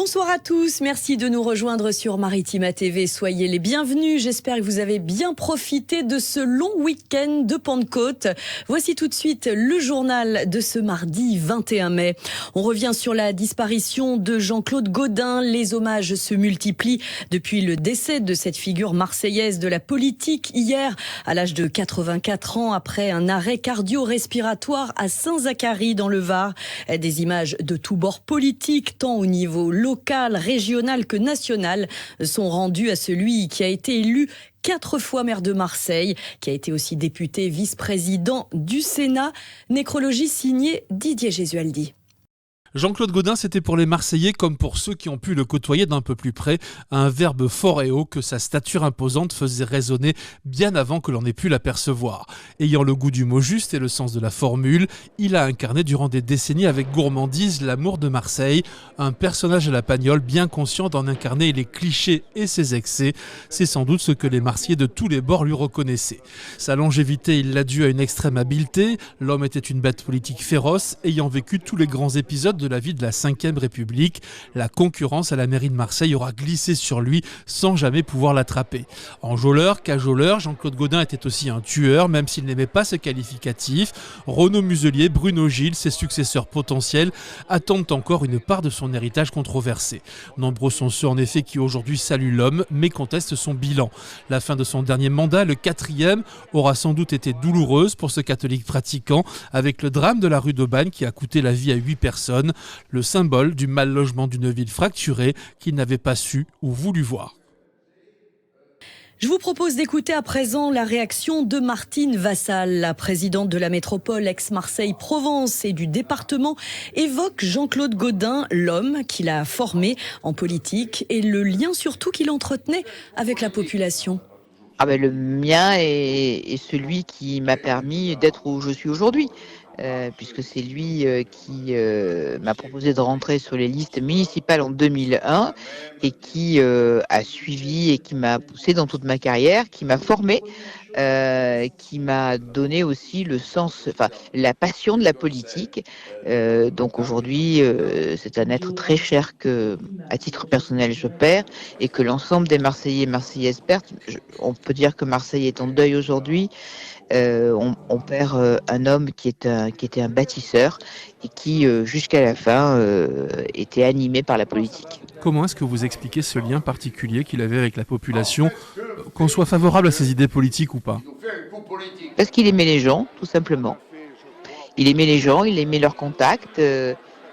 Bonsoir à tous, merci de nous rejoindre sur Maritima TV. Soyez les bienvenus, j'espère que vous avez bien profité de ce long week-end de Pentecôte. Voici tout de suite le journal de ce mardi 21 mai. On revient sur la disparition de Jean-Claude Gaudin. Les hommages se multiplient depuis le décès de cette figure marseillaise de la politique hier, à l'âge de 84 ans, après un arrêt cardio-respiratoire à Saint-Zacharie dans le Var. Des images de tous bords politiques, tant au niveau local, régional que national, sont rendues à celui qui a été élu 4 fois maire de Marseille, qui a été aussi député vice-président du Sénat. Nécrologie signée Didier Gesualdi. Jean-Claude Gaudin, c'était pour les Marseillais comme pour ceux qui ont pu le côtoyer d'un peu plus près, un verbe fort et haut que sa stature imposante faisait résonner bien avant que l'on ait pu l'apercevoir. Ayant le goût du mot juste et le sens de la formule, il a incarné durant des décennies avec gourmandise l'amour de Marseille, un personnage à la Pagnole bien conscient d'en incarner les clichés et ses excès. C'est sans doute ce que les Marseillais de tous les bords lui reconnaissaient. Sa longévité, il l'a due à une extrême habileté. L'homme était une bête politique féroce, ayant vécu tous les grands épisodes de la vie de la Ve République. La concurrence à la mairie de Marseille aura glissé sur lui sans jamais pouvoir l'attraper. Enjôleur, cajoleur, Jean-Claude Gaudin était aussi un tueur, même s'il n'aimait pas ce qualificatif. Renaud Muselier, Bruno Gilles, ses successeurs potentiels, attendent encore une part de son héritage controversé. Nombreux sont ceux en effet qui aujourd'hui saluent l'homme, mais contestent son bilan. La fin de son dernier mandat, le 4e, aura sans doute été douloureuse pour ce catholique pratiquant, avec le drame de la rue d'Aubagne qui a coûté la vie à 8 personnes. Le symbole du mal logement d'une ville fracturée qu'il n'avait pas su ou voulu voir. Je vous propose d'écouter à présent la réaction de Martine Vassal. La présidente de la métropole ex-Marseille-Provence et du département évoque Jean-Claude Gaudin, l'homme qu'il a formé en politique et le lien surtout qu'il entretenait avec la population. Le mien est celui qui m'a permis d'être où je suis aujourd'hui. Puisque c'est lui qui m'a proposé de rentrer sur les listes municipales en 2001 et qui a suivi et qui m'a poussé dans toute ma carrière, qui m'a formé, qui m'a donné aussi le sens, la passion de la politique. Donc aujourd'hui, c'est un être très cher que, à titre personnel, je perds et que l'ensemble des Marseillais et Marseillaises perdent. On peut dire que Marseille est en deuil aujourd'hui. On perd un homme qui était un bâtisseur et qui, jusqu'à la fin, était animé par la politique. Comment est-ce que vous expliquez ce lien particulier qu'il avait avec la population, qu'on soit favorable à ses idées politiques ou pas ? Parce qu'il aimait les gens, tout simplement. Il aimait les gens, il aimait leurs contacts.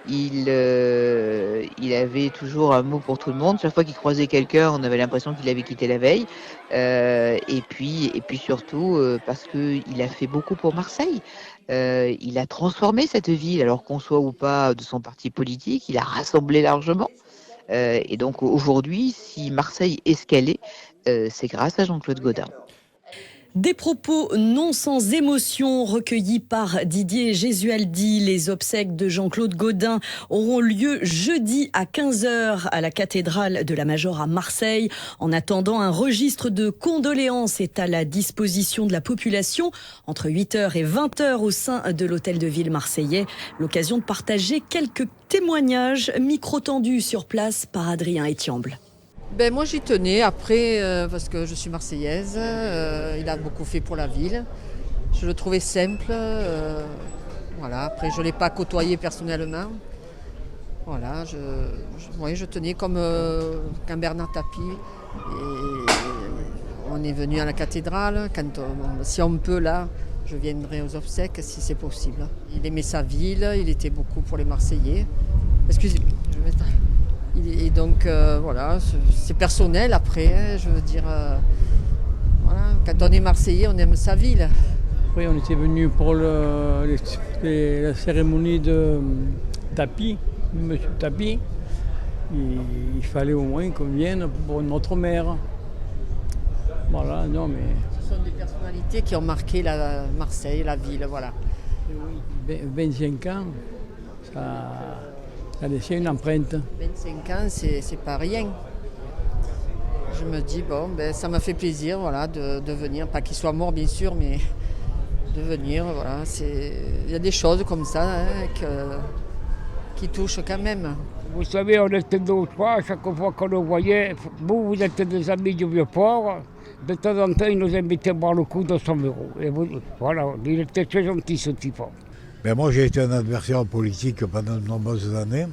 Il avait toujours un mot pour tout le monde. Chaque fois qu'il croisait quelqu'un, on avait l'impression qu'il avait quitté la veille. Et puis surtout, parce qu'il a fait beaucoup pour Marseille. Il a transformé cette ville, alors qu'on soit ou pas de son parti politique. Il a rassemblé largement. Et donc aujourd'hui, si Marseille est ce qu'elle est, c'est grâce à Jean-Claude Gaudin. Des propos non sans émotion recueillis par Didier Gesualdi. Les obsèques de Jean-Claude Gaudin auront lieu jeudi à 15h à la cathédrale de la Major à Marseille. En attendant, un registre de condoléances est à la disposition de la population entre 8h et 20h au sein de l'hôtel de ville marseillais. L'occasion de partager quelques témoignages micro-tendus sur place par Adrien Etiamble. Moi j'y tenais après parce que je suis marseillaise, il a beaucoup fait pour la ville, je le trouvais simple, après je ne l'ai pas côtoyé personnellement, je tenais comme quand Bernard Tapie, et on est venu à la cathédrale, si on peut là, je viendrai aux obsèques si c'est possible. Il aimait sa ville, il était beaucoup pour les Marseillais, excusez-moi, je vais mettre... Et donc c'est personnel après, je veux dire, quand on est Marseillais, on aime sa ville. Oui, on était venu pour la cérémonie de Tapie, Monsieur Tapie. Il fallait au moins qu'on vienne pour notre maire. Ce sont des personnalités qui ont marqué Marseille, la ville, voilà. 25 ans, ça a laissé une empreinte. 25 ans, c'est pas rien. Je me dis, ça m'a fait plaisir de venir. Pas qu'il soit mort, bien sûr, mais de venir. Il y a des choses comme ça qui touche quand même. Vous savez, on était 2 ou 3, à chaque fois qu'on le voyait. Vous êtes des amis du Vieux-Port. De temps en temps, il nous invitait boire le coup de 100 €. Et voilà, il était très gentil, ce type. Moi, j'ai été un adversaire politique pendant de nombreuses années.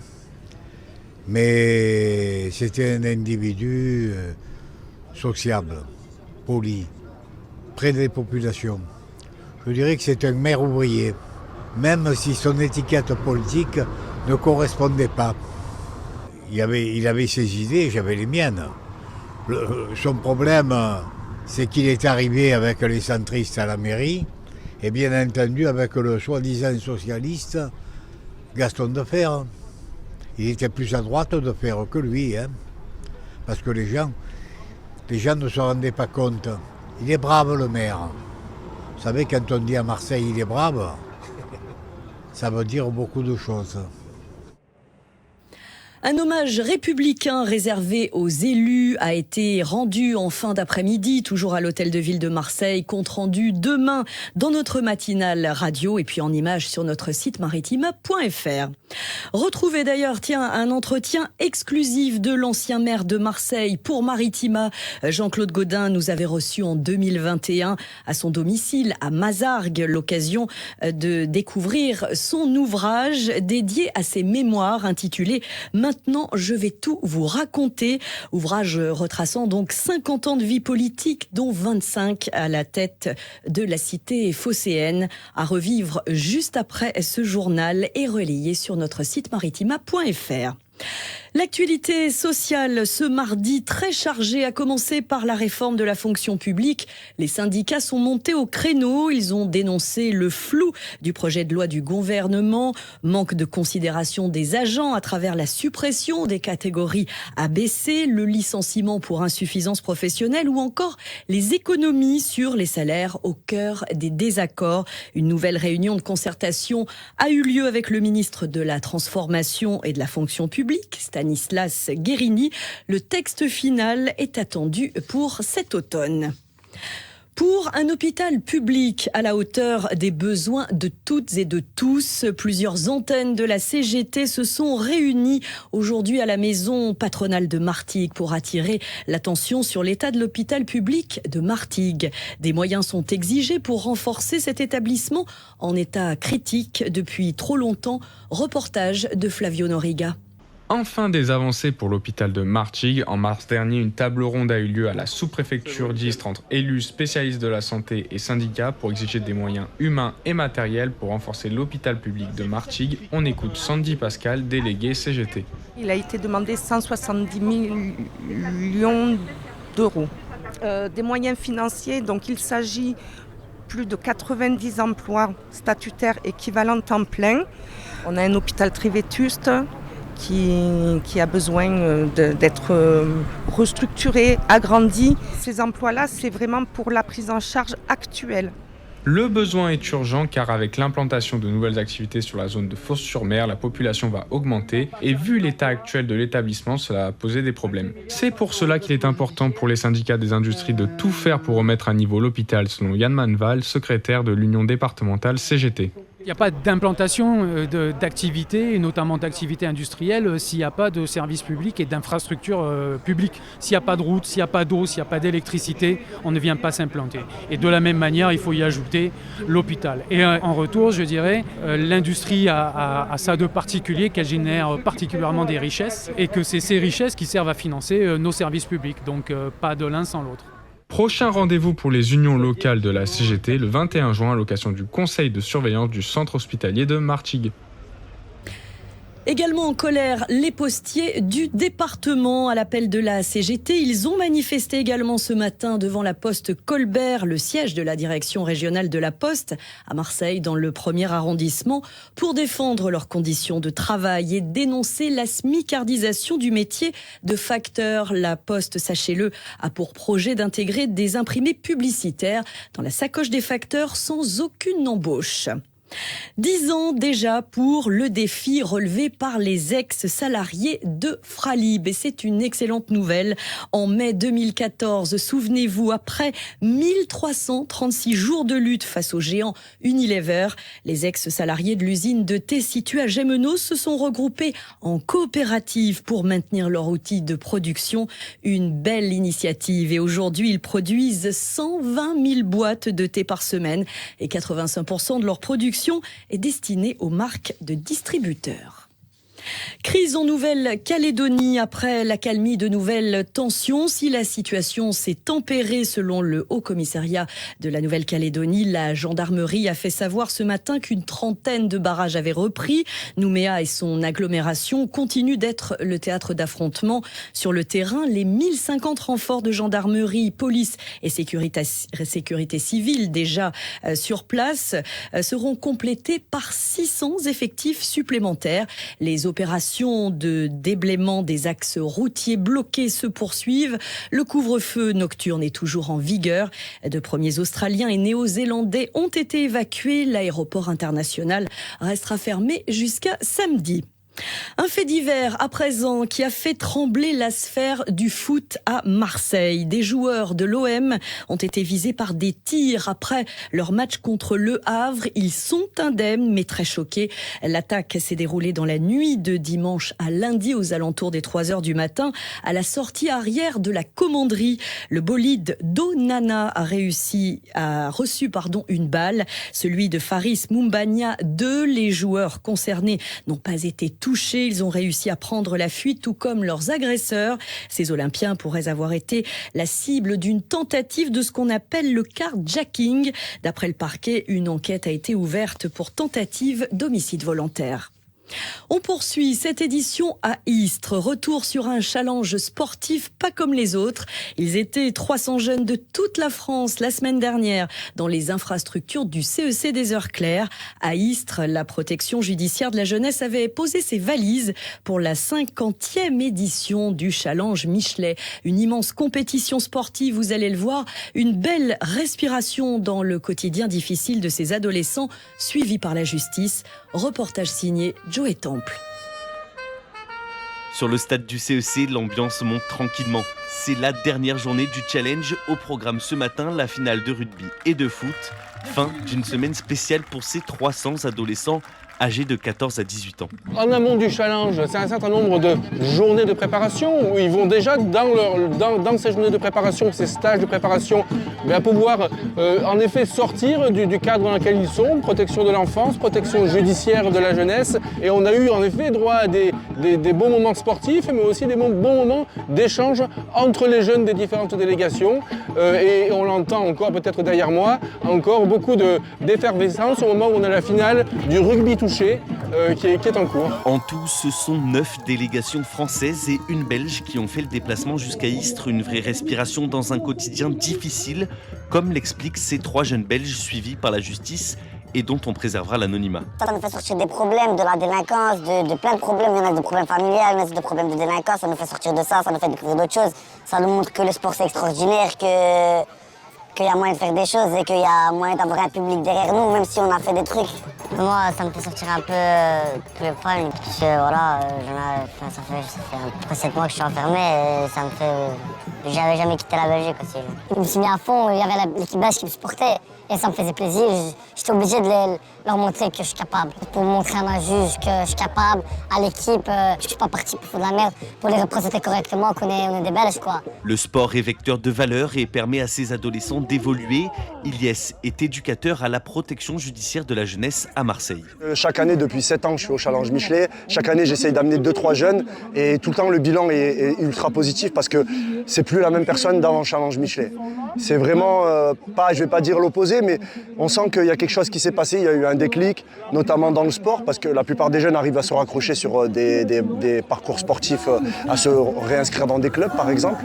Mais c'était un individu sociable, poli, près des populations. Je dirais que c'est un maire ouvrier, même si son étiquette politique ne correspondait pas. Il avait ses idées, j'avais les miennes. Son problème, c'est qu'il est arrivé avec les centristes à la mairie, et bien entendu avec le soi-disant socialiste Gaston Defferre. Il était plus à droite de faire que lui, parce que les gens ne se rendaient pas compte. Il est brave, le maire. Vous savez, quand on dit à Marseille il est brave, ça veut dire beaucoup de choses. Un hommage républicain réservé aux élus a été rendu en fin d'après-midi, toujours à l'hôtel de ville de Marseille. Compte rendu demain dans notre matinale radio et puis en images sur notre site maritima.fr. Retrouvez d'ailleurs, un entretien exclusif de l'ancien maire de Marseille pour Maritima. Jean-Claude Gaudin nous avait reçus en 2021 à son domicile à Mazargues, l'occasion de découvrir son ouvrage dédié à ses mémoires intitulé Maintenant, je vais tout vous raconter. Ouvrage retraçant donc 50 ans de vie politique, dont 25 à la tête de la cité phocéenne, à revivre juste après ce journal et relayé sur notre site maritima.fr. L'actualité sociale ce mardi très chargée, a commencé par la réforme de la fonction publique. Les syndicats sont montés au créneau. Ils ont dénoncé le flou du projet de loi du gouvernement, manque de considération des agents à travers la suppression des catégories ABC, le licenciement pour insuffisance professionnelle ou encore les économies sur les salaires au cœur des désaccords. Une nouvelle réunion de concertation a eu lieu avec le ministre de la Transformation et de la fonction publique, Stanislas Guerini. Le texte final est attendu pour cet automne. Pour un hôpital public à la hauteur des besoins de toutes et de tous, plusieurs antennes de la CGT se sont réunies aujourd'hui à la maison patronale de Martigues pour attirer l'attention sur l'état de l'hôpital public de Martigues. Des moyens sont exigés pour renforcer cet établissement en état critique depuis trop longtemps. Reportage de Flavio Noriga. Enfin des avancées pour l'hôpital de Martigues. En mars dernier, une table ronde a eu lieu à la sous-préfecture d'Istres entre élus, spécialistes de la santé et syndicats pour exiger des moyens humains et matériels pour renforcer l'hôpital public de Martigues. On écoute Sandy Pascal, déléguée CGT. Il a été demandé 170 millions d'euros. Des moyens financiers, donc il s'agit plus de 90 emplois statutaires équivalents temps plein. On a un hôpital très vétuste qui a besoin d'être restructuré, agrandi. Ces emplois-là, c'est vraiment pour la prise en charge actuelle. Le besoin est urgent car avec l'implantation de nouvelles activités sur la zone de Fos-sur-Mer, la population va augmenter et vu l'état actuel de l'établissement, cela a posé des problèmes. C'est pour cela qu'il est important pour les syndicats des industries de tout faire pour remettre à niveau l'hôpital, selon Yann Manval, secrétaire de l'Union départementale CGT. Il n'y a pas d'implantation d'activités, notamment d'activités industrielles, s'il n'y a pas de services publics et d'infrastructures publiques. S'il n'y a pas de route, s'il n'y a pas d'eau, s'il n'y a pas d'électricité, on ne vient pas s'implanter. Et de la même manière, il faut y ajouter l'hôpital. Et en retour, je dirais, l'industrie a ça de particulier qu'elle génère particulièrement des richesses et que c'est ces richesses qui servent à financer nos services publics. Donc pas de l'un sans l'autre. Prochain rendez-vous pour les unions locales de la CGT le 21 juin à l'occasion du conseil de surveillance du centre hospitalier de Martigues. Également en colère, les postiers du département à l'appel de la CGT. Ils ont manifesté également ce matin devant la poste Colbert, le siège de la direction régionale de la Poste à Marseille, dans le 1er arrondissement, pour défendre leurs conditions de travail et dénoncer la smicardisation du métier de facteur. La Poste, sachez-le, a pour projet d'intégrer des imprimés publicitaires dans la sacoche des facteurs sans aucune embauche. 10 ans déjà pour le défi relevé par les ex-salariés de Fralib. Et c'est une excellente nouvelle. En mai 2014, souvenez-vous, après 1336 jours de lutte face au géant Unilever, les ex-salariés de l'usine de thé située à Gémenos se sont regroupés en coopérative pour maintenir leur outil de production. Une belle initiative. Et aujourd'hui, ils produisent 120 000 boîtes de thé par semaine et 85% de leur production est destinée aux marques de distributeurs. Crise en Nouvelle-Calédonie après l'accalmie de nouvelles tensions. Si la situation s'est tempérée selon le Haut-Commissariat de la Nouvelle-Calédonie, la gendarmerie a fait savoir ce matin qu'une trentaine de barrages avaient repris. Nouméa et son agglomération continuent d'être le théâtre d'affrontements. Sur le terrain, les 1050 renforts de gendarmerie, police et sécurité civile déjà sur place seront complétés par 600 effectifs supplémentaires. Les opérations de déblaiement des axes routiers bloqués se poursuivent. Le couvre-feu nocturne est toujours en vigueur. De premiers Australiens et Néo-Zélandais ont été évacués. L'aéroport international restera fermé jusqu'à samedi. Un fait divers à présent qui a fait trembler la sphère du foot à Marseille. Des joueurs de l'OM ont été visés par des tirs après leur match contre Le Havre. Ils sont indemnes mais très choqués. L'attaque s'est déroulée dans la nuit de dimanche à lundi aux alentours des 3h du matin à la sortie arrière de la commanderie. Le bolide d'Onana a reçu une balle. Celui de Faris Moumbagna 2. Les joueurs concernés n'ont pas été touchés. Ils ont réussi à prendre la fuite, tout comme leurs agresseurs. Ces Olympiens pourraient avoir été la cible d'une tentative de ce qu'on appelle le carjacking. D'après le parquet, une enquête a été ouverte pour tentative d'homicide volontaire. On poursuit cette édition à Istres. Retour sur un challenge sportif pas comme les autres. Ils étaient 300 jeunes de toute la France la semaine dernière dans les infrastructures du CEC des Heures Claires. À Istres, la protection judiciaire de la jeunesse avait posé ses valises pour la 50e édition du challenge Michelet. Une immense compétition sportive, vous allez le voir. Une belle respiration dans le quotidien difficile de ces adolescents suivis par la justice. Reportage signé Joe Temple. Sur le stade du CEC, l'ambiance monte tranquillement. C'est la dernière journée du challenge. Au programme ce matin, la finale de rugby et de foot. Fin d'une semaine spéciale pour ces 300 adolescents âgés de 14 à 18 ans. En amont du challenge, c'est un certain nombre de journées de préparation où ils vont déjà dans ces journées de préparation, ces stages de préparation, pouvoir en effet sortir du cadre dans lequel ils sont, protection de l'enfance, protection judiciaire de la jeunesse. Et on a eu en effet droit à des bons moments sportifs, mais aussi des bons moments d'échange entre les jeunes des différentes délégations. Et on l'entend encore peut-être derrière moi, encore beaucoup d'effervescence au moment où on a la finale du rugby touché qui est en cours. En tout, ce sont 9 délégations françaises et une belge qui ont fait le déplacement jusqu'à Istres. Une vraie respiration dans un quotidien difficile, comme l'expliquent ces 3 jeunes Belges suivis par la justice et dont on préservera l'anonymat. Ça nous fait sortir des problèmes, de la délinquance, de plein de problèmes. Il y en a des problèmes familiales, il y en a des problèmes de délinquance. Ça nous fait sortir de ça nous fait découvrir d'autres choses. Ça nous montre que le sport c'est extraordinaire, qu'il y a moyen de faire des choses et qu'il y a moyen d'avoir un public derrière nous, même si on a fait des trucs. Moi, ça me fait sortir un peu tous les problèmes. Parce que voilà, ça fait à peu près 7 mois que je suis enfermé et ça me fait... J'avais jamais quitté la Belgique aussi. Je me suis mis à fond, il y avait l'équipe belge qui me supportait et ça me faisait plaisir. J'étais obligé de leur montrer que je suis capable. Pour montrer à ma juge que je suis capable, à l'équipe, que je suis pas parti pour faire de la merde, pour les représenter correctement, qu'on est des Belges, quoi. Le sport est vecteur de valeur et permet à ces adolescents d'évoluer. Ilyes est éducateur à la protection judiciaire de la jeunesse à Marseille. Chaque année, depuis 7 ans, je suis au Challenge Michelet. Chaque année, j'essaye d'amener 2-3 jeunes et tout le temps, le bilan est ultra positif parce que c'est plus la même personne d'avant le Challenge Michelet. C'est vraiment pas, je vais pas dire l'opposé, mais on sent qu'il y a quelque chose qui s'est passé. Il y a eu un déclic, notamment dans le sport, parce que la plupart des jeunes arrivent à se raccrocher sur des parcours sportifs, à se réinscrire dans des clubs, par exemple.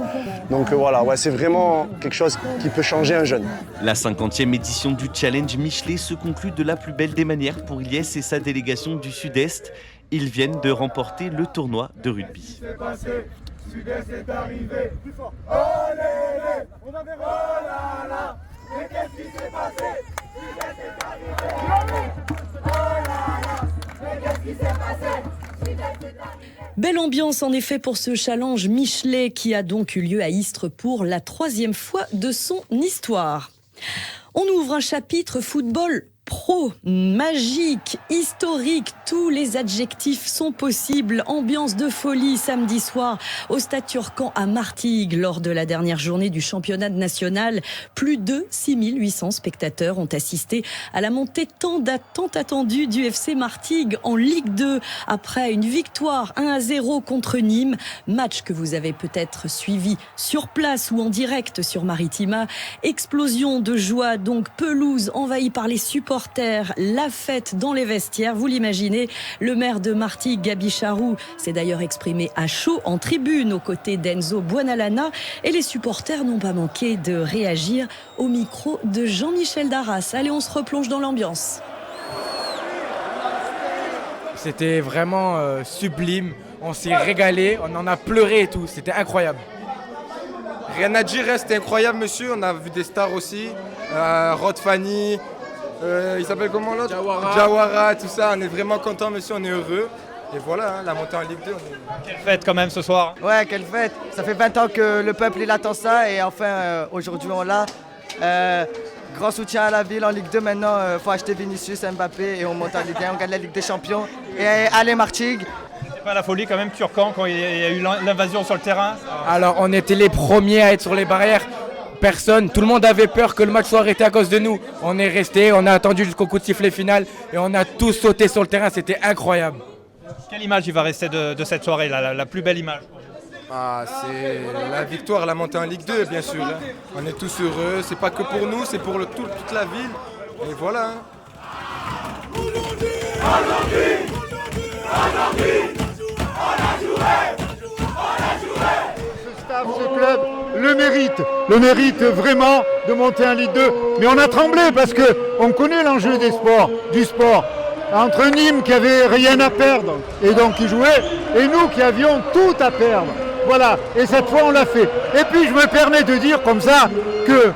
Donc voilà, c'est vraiment quelque chose qui peut changer un jeune. La 50e édition du Challenge Michelet se conclut de la plus belle des manières pour Ilyes et sa délégation du Sud-Est. Ils viennent de remporter le tournoi de rugby. Sud-Est est arrivé. Plus fort. Olé, on va vers oh là là. Mais qu'est-ce qui s'est passé? Sud-Est est arrivé. Belle ambiance en effet pour ce challenge Michelet qui a donc eu lieu à Istres pour la 3e fois de son histoire. On ouvre un chapitre football pro, magique, historique, tous les adjectifs sont possibles. Ambiance de folie samedi soir au Stade Turcan à Martigues lors de la dernière journée du championnat national. Plus de 6800 spectateurs ont assisté à la montée tant attendue du FC Martigues en Ligue 2 après une victoire 1-0 contre Nîmes. Match que vous avez peut-être suivi sur place ou en direct sur Maritima. Explosion de joie donc, pelouse envahie par les supporters. La fête dans les vestiaires, vous l'imaginez. Le maire de Martigues, Gabi Charroux, s'est d'ailleurs exprimé à chaud en tribune aux côtés d'Enzo Buonalana et les supporters n'ont pas manqué de réagir au micro de Jean-Michel Darras. Allez, on se replonge dans l'ambiance. C'était vraiment sublime, on s'est régalé, on en a pleuré et tout, c'était incroyable. Rien à dire, c'était incroyable monsieur, on a vu des stars aussi, Rod Fanny. Il s'appelle comment l'autre ? Jawara, tout ça, on est vraiment content monsieur, on est heureux. Et voilà, la montée en Ligue 2. Quelle fête quand même ce soir. Ouais, quelle fête. Ça fait 20 ans que le peuple il attend ça et enfin aujourd'hui on l'a. Grand soutien à la ville en Ligue 2 maintenant, il faut acheter Vinicius, Mbappé et on monte en Ligue 1, on gagne la Ligue des Champions. Et allez Martigues. C'est pas la folie quand même Turcan quand il y a eu l'invasion sur le terrain. Alors on était les premiers à être sur les barrières. Personne, tout le monde avait peur que le match soit arrêté à cause de nous. On est resté, on a attendu jusqu'au coup de sifflet final et on a tous sauté sur le terrain, c'était incroyable. Quelle image il va rester de cette soirée, la plus belle image? C'est la victoire, la montée en Ligue 2 bien sûr. On est tous heureux, c'est pas que pour nous, c'est pour toute la ville. Et voilà. Ce club le mérite vraiment de monter en Ligue 2. Mais on a tremblé parce qu'on connaît l'enjeu du sport. Entre Nîmes qui avait rien à perdre et donc qui jouait, et nous qui avions tout à perdre. Voilà, et cette fois on l'a fait. Et puis je me permets de dire comme ça que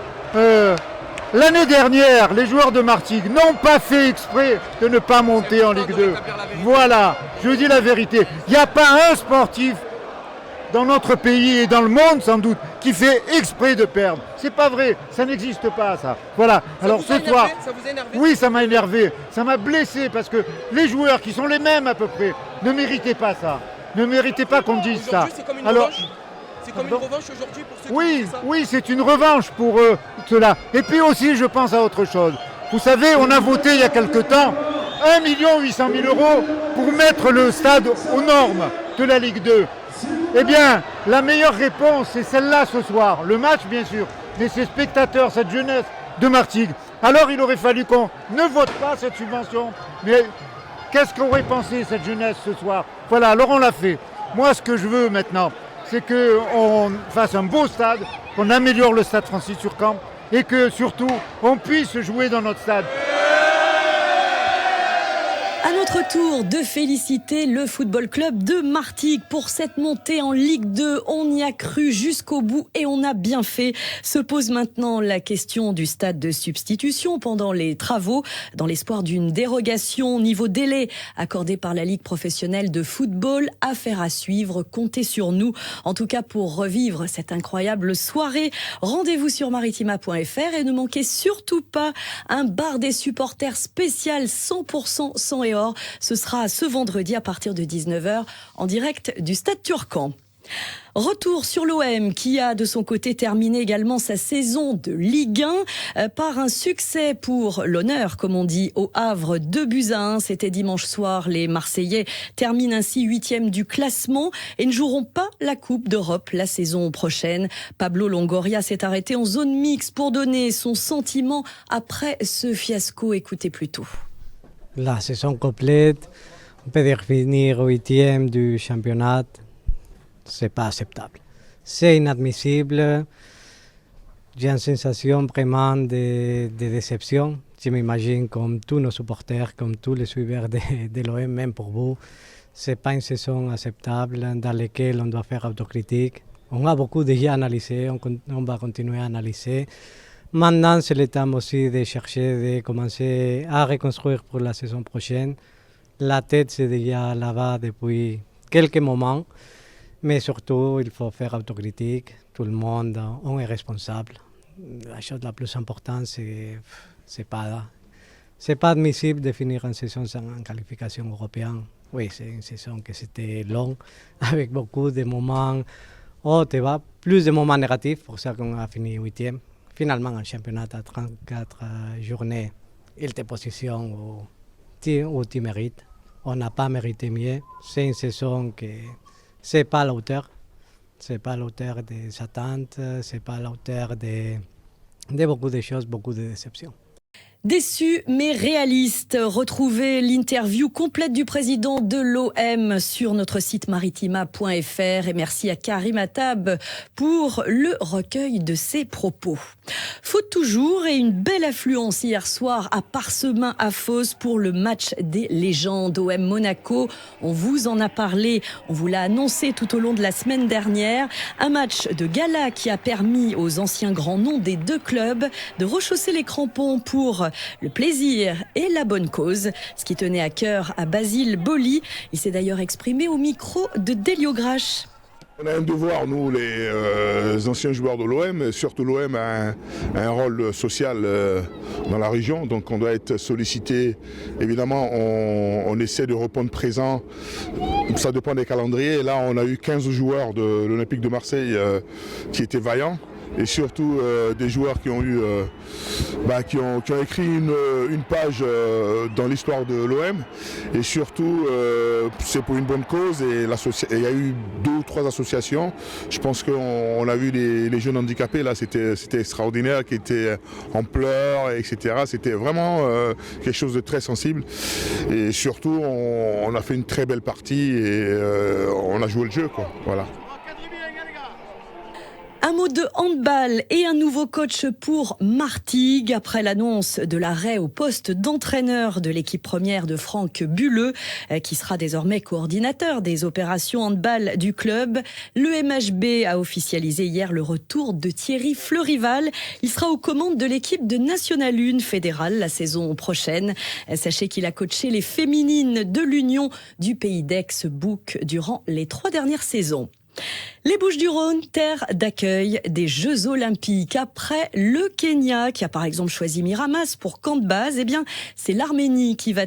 l'année dernière, les joueurs de Martigues n'ont pas fait exprès de ne pas monter en Ligue 2. Voilà, je dis la vérité. Il n'y a pas un sportif dans notre pays et dans le monde sans doute, qui fait exprès de perdre. C'est pas vrai, ça n'existe pas ça. Voilà, alors ce soir, ça vous a énervé ? Oui, ça m'a énervé, ça m'a blessé parce que les joueurs qui sont les mêmes à peu près ne méritaient pas ça, ne méritaient pas qu'on dise ça. C'est comme une revanche ? C'est comme une revanche aujourd'hui pour ceux qui font ça ? Oui, c'est une revanche pour cela. Et puis aussi, je pense à autre chose. Vous savez, on a voté il y a quelque temps 1 800 000 € pour mettre le stade aux normes de la Ligue 2. Eh bien, la meilleure réponse, c'est celle-là ce soir. Le match, bien sûr, mais ces spectateurs, cette jeunesse de Martigues. Alors, il aurait fallu qu'on ne vote pas cette subvention. Mais qu'est-ce qu'aurait pensé cette jeunesse ce soir ? Voilà, alors on l'a fait. Moi, ce que je veux maintenant, c'est qu'on fasse un beau stade, qu'on améliore le stade Francis Turcan et que, surtout, on puisse jouer dans notre stade. À notre tour de féliciter le football club de Martigues pour cette montée en Ligue 2. On y a cru jusqu'au bout et on a bien fait. Se pose maintenant la question du stade de substitution pendant les travaux, dans l'espoir d'une dérogation niveau délai accordé par la Ligue professionnelle de football. Affaire à suivre, comptez sur nous. En tout cas, pour revivre cette incroyable soirée, rendez-vous sur maritima.fr et ne manquez surtout pas un bar des supporters spécial 100% sang et or. Ce sera ce vendredi à partir de 19h en direct du Stade Turcan. Retour sur l'OM qui a de son côté terminé également sa saison de Ligue 1 par un succès pour l'honneur, comme on dit, au Havre, 2-1. C'était dimanche soir. Les Marseillais terminent ainsi 8e du classement et ne joueront pas la Coupe d'Europe la saison prochaine. Pablo Longoria s'est arrêté en zone mixte pour donner son sentiment après ce fiasco. Écoutez plutôt. La saison complète, on peut définir 8e du championnat, c'est pas acceptable. C'est inadmissible. J'ai une sensation vraiment de déception. Je m'imagine comme tous nos supporters, comme tous les suiveurs de l'OM, même pour vous. C'est pas une saison acceptable dans laquelle on doit faire autocritique. On a beaucoup déjà analysé, on va continuer à analyser. Maintenant, c'est le temps aussi de chercher, de commencer à reconstruire pour la saison prochaine. La tête, c'est déjà là-bas depuis quelques moments, mais surtout, il faut faire autocritique. Tout le monde, on est responsable. La chose la plus importante, c'est pas admissible de finir une saison sans qualification européenne. Oui, c'est une saison qui c'était longue, avec beaucoup de moments, plus de moments négatifs, pour ça qu'on a fini 8e. Finalement, un championnat à 34 journées, il te positionne où tu mérites. On n'a pas mérité mieux. C'est une saison qui n'est pas à la hauteur. Ce n'est pas à la hauteur des attentes, ce n'est pas à la hauteur de beaucoup de choses, beaucoup de déceptions. Déçu mais réaliste. Retrouvez l'interview complète du président de l'OM sur notre site maritima.fr et merci à Karim Attab pour le recueil de ses propos. Foot toujours et une belle affluence hier soir à Parsemin à Fos pour le match des légendes OM Monaco. On vous en a parlé, on vous l'a annoncé tout au long de la semaine dernière. Un match de gala qui a permis aux anciens grands noms des deux clubs de rechausser les crampons pour le plaisir et la bonne cause, ce qui tenait à cœur à Basile Boli. Il s'est d'ailleurs exprimé au micro de Delio Grache. On a un devoir, nous, les anciens joueurs de l'OM, surtout l'OM a un rôle social dans la région, donc on doit être sollicité. Évidemment, on essaie de répondre présent, ça dépend des calendriers. Là, on a eu 15 joueurs de l'Olympique de Marseille qui étaient vaillants. Et surtout des joueurs qui ont écrit une page dans l'histoire de l'OM. Et surtout, c'est pour une bonne cause. Et il y a eu 2 ou 3 associations. Je pense qu'on a vu les jeunes handicapés, là, c'était extraordinaire, qui étaient en pleurs, etc. C'était vraiment quelque chose de très sensible. Et surtout, on a fait une très belle partie et on a joué le jeu, quoi. Voilà. Un mot de handball et un nouveau coach pour Martigues après l'annonce de l'arrêt au poste d'entraîneur de l'équipe première de Franck Bulleux, qui sera désormais coordinateur des opérations handball du club. Le MHB a officialisé hier le retour de Thierry Fleurival. Il sera aux commandes de l'équipe de National 1 fédérale la saison prochaine. Sachez qu'il a coaché les féminines de l'Union du Pays d'Aix-Bouc durant les 3 dernières saisons. Les Bouches-du-Rhône, terre d'accueil des Jeux Olympiques. Après le Kenya, qui a par exemple choisi Miramas pour camp de base, eh bien, c'est l'Arménie qui va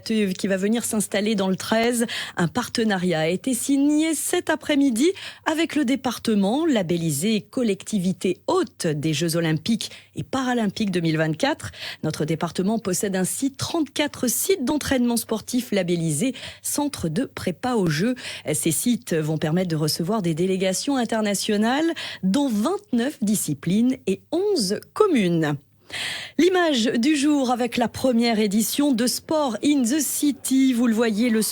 venir s'installer dans le 13. Un partenariat a été signé cet après-midi avec le département, labellisé collectivité hôte des Jeux Olympiques et Paralympiques 2024. Notre département possède ainsi 34 sites d'entraînement sportif labellisés centre de prépa aux Jeux. Ces sites vont permettre de recevoir des délégations internationales dont 29 disciplines et 11 communes. L'image du jour avec la première édition de Sport in the City. Vous le voyez, le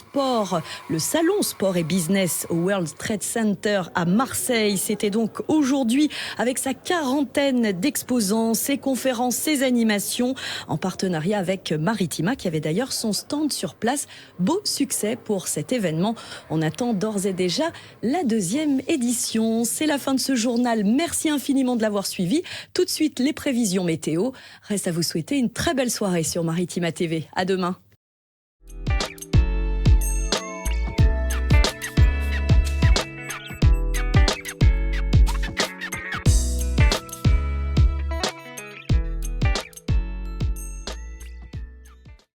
salon sport et business au World Trade Center à Marseille. C'était donc aujourd'hui avec sa 40aine d'exposants, ses conférences, ses animations en partenariat avec Maritima qui avait d'ailleurs son stand sur place. Beau succès pour cet événement. On attend d'ores et déjà la 2e édition. C'est la fin de ce journal. Merci infiniment de l'avoir suivi. Tout de suite, les prévisions météo. Reste à vous souhaiter une très belle soirée sur Maritima TV. À demain.